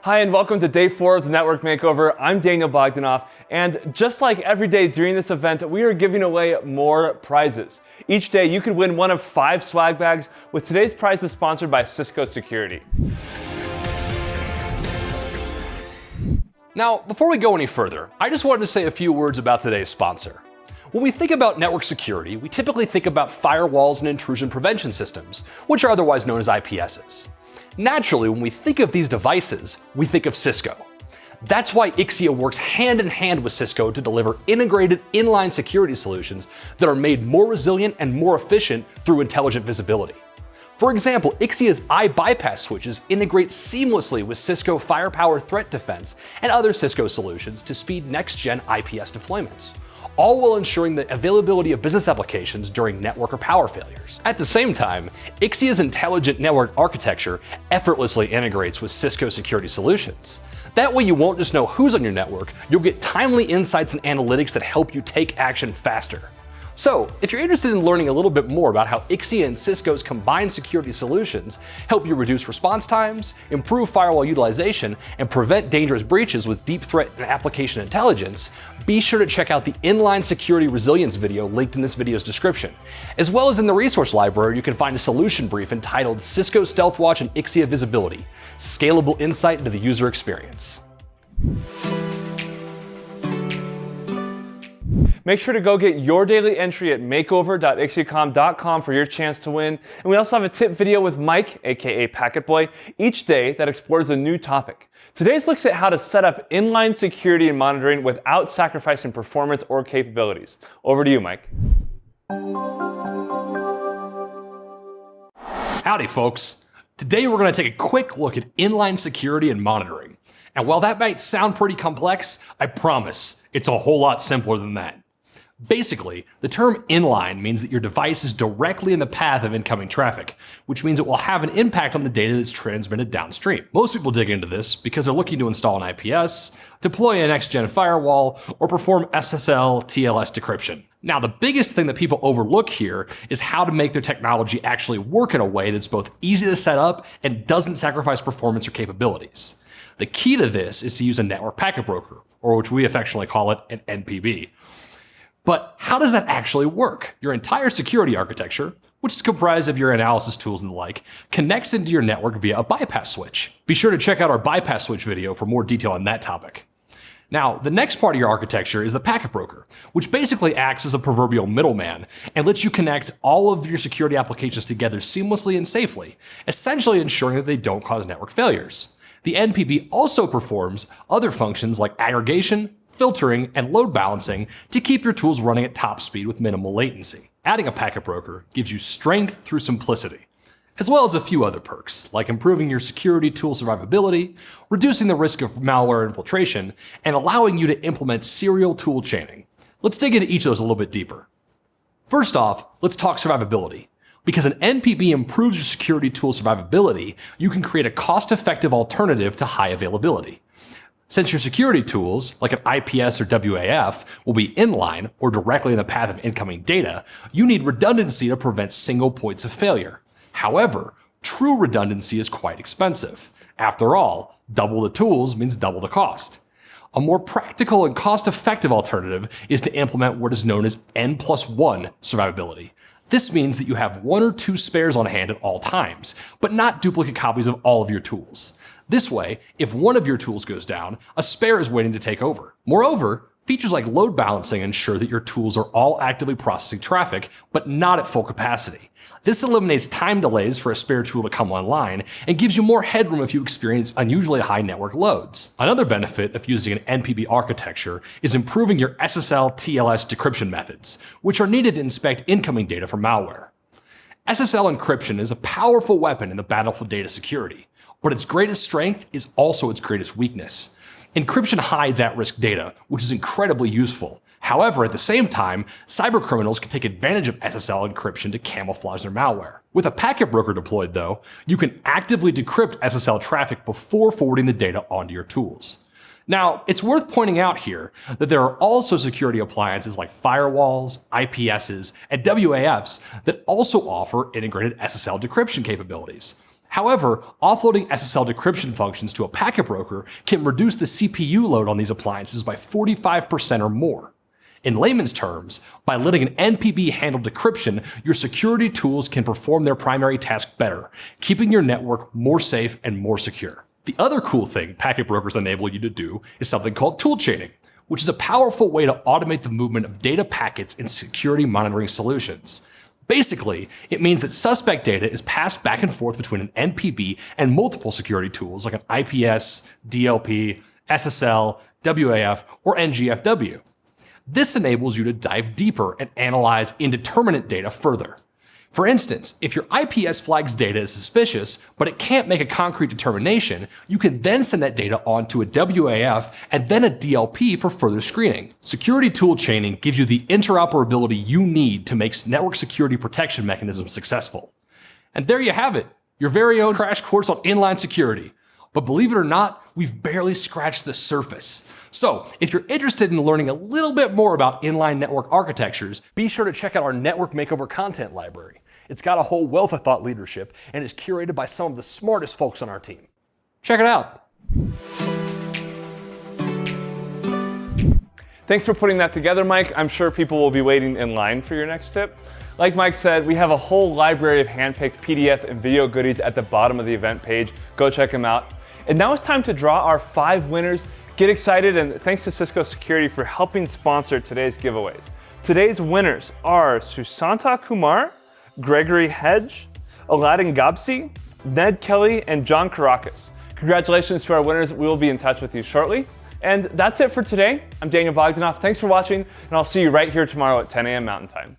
Hi, and welcome to day 4 of the Network Makeover. I'm Daniel Bogdanoff, and just like every day during this event, we are giving away more prizes. Each day, you could win one of 5 swag bags, with today's prize is sponsored by Cisco Security. Now, before we go any further, I just wanted to say a few words about today's sponsor. When we think about network security, we typically think about firewalls and intrusion prevention systems, which are otherwise known as IPSs. Naturally, when we think of these devices, we think of Cisco. That's why Ixia works hand in hand with Cisco to deliver integrated inline security solutions that are made more resilient and more efficient through intelligent visibility. For example, Ixia's iBypass switches integrate seamlessly with Cisco Firepower Threat Defense and other Cisco solutions to speed next-gen IPS deployments, all while ensuring the availability of business applications during network or power failures. At the same time, Ixia's intelligent network architecture effortlessly integrates with Cisco security solutions. That way you won't just know who's on your network, you'll get timely insights and analytics that help you take action faster. So, if you're interested in learning a little bit more about how Ixia and Cisco's combined security solutions help you reduce response times, improve firewall utilization, and prevent dangerous breaches with deep threat and application intelligence, be sure to check out the Inline Security Resilience video linked in this video's description. As well as in the resource library, you can find a solution brief entitled Cisco StealthWatch and Ixia Visibility, Scalable Insight into the User Experience. Make sure to go get your daily entry at makeover.ixiacom.com for your chance to win. And we also have a tip video with Mike, aka Packet Boy, each day that explores a new topic. Today's looks at how to set up inline security and monitoring without sacrificing performance or capabilities. Over to you, Mike. Howdy, folks. Today we're going to take a quick look at inline security and monitoring. And while that might sound pretty complex, I promise it's a whole lot simpler than that. Basically, the term inline means that your device is directly in the path of incoming traffic, which means it will have an impact on the data that's transmitted downstream. Most people dig into this because they're looking to install an IPS, deploy a next-gen firewall, or perform SSL TLS decryption. Now, the biggest thing that people overlook here is how to make their technology actually work in a way that's both easy to set up and doesn't sacrifice performance or capabilities. The key to this is to use a network packet broker, or which we affectionately call it an NPB. But how does that actually work? Your entire security architecture, which is comprised of your analysis tools and the like, connects into your network via a bypass switch. Be sure to check out our bypass switch video for more detail on that topic. Now, the next part of your architecture is the packet broker, which basically acts as a proverbial middleman and lets you connect all of your security applications together seamlessly and safely, essentially ensuring that they don't cause network failures. The NPB also performs other functions like aggregation, filtering, and load balancing to keep your tools running at top speed with minimal latency. Adding a packet broker gives you strength through simplicity, as well as a few other perks, like improving your security tool survivability, reducing the risk of malware infiltration, and allowing you to implement serial tool chaining. Let's dig into each of those a little bit deeper. First off, let's talk survivability. Because an NPB improves your security tool survivability, you can create a cost-effective alternative to high availability. Since your security tools, like an IPS or WAF, will be inline or directly in the path of incoming data, you need redundancy to prevent single points of failure. However, true redundancy is quite expensive. After all, double the tools means double the cost. A more practical and cost-effective alternative is to implement what is known as N+1 survivability. This means that you have 1 or 2 spares on hand at all times, but not duplicate copies of all of your tools. This way, if one of your tools goes down, a spare is waiting to take over. Moreover, features like load balancing ensure that your tools are all actively processing traffic, but not at full capacity. This eliminates time delays for a spare tool to come online and gives you more headroom if you experience unusually high network loads. Another benefit of using an NPB architecture is improving your SSL TLS decryption methods, which are needed to inspect incoming data from malware. SSL encryption is a powerful weapon in the battle for data security, but its greatest strength is also its greatest weakness. Encryption hides at-risk data, which is incredibly useful. However, at the same time, cybercriminals can take advantage of SSL encryption to camouflage their malware. With a packet broker deployed, though, you can actively decrypt SSL traffic before forwarding the data onto your tools. Now, it's worth pointing out here that there are also security appliances like firewalls, IPSs, and WAFs that also offer integrated SSL decryption capabilities. However, offloading SSL decryption functions to a packet broker can reduce the CPU load on these appliances by 45% or more. In layman's terms, by letting an NPB handle decryption, your security tools can perform their primary task better, keeping your network more safe and more secure. The other cool thing packet brokers enable you to do is something called tool chaining, which is a powerful way to automate the movement of data packets in security monitoring solutions. Basically, it means that suspect data is passed back and forth between an NPB and multiple security tools like an IPS, DLP, SSL, WAF, or NGFW. This enables you to dive deeper and analyze indeterminate data further. For instance, if your IPS flags data is suspicious, but it can't make a concrete determination, you can then send that data on to a WAF and then a DLP for further screening. Security tool chaining gives you the interoperability you need to make network security protection mechanisms successful. And there you have it, your very own crash course on inline security. But believe it or not, we've barely scratched the surface. So if you're interested in learning a little bit more about inline network architectures, be sure to check out our Network Makeover content library. It's got a whole wealth of thought leadership and is curated by some of the smartest folks on our team. Check it out. Thanks for putting that together, Mike. I'm sure people will be waiting in line for your next tip. Like Mike said, we have a whole library of handpicked PDF and video goodies at the bottom of the event page. Go check them out. And now it's time to draw our 5 winners. Get excited, and thanks to Cisco Security for helping sponsor today's giveaways. Today's winners are Susanta Kumar, Gregory Hedge, Aladdin Gabsi, Ned Kelly, and John Caracas. Congratulations to our winners. We will be in touch with you shortly. And that's it for today. I'm Daniel Bogdanoff. Thanks for watching, and I'll see you right here tomorrow at 10 a.m. Mountain Time.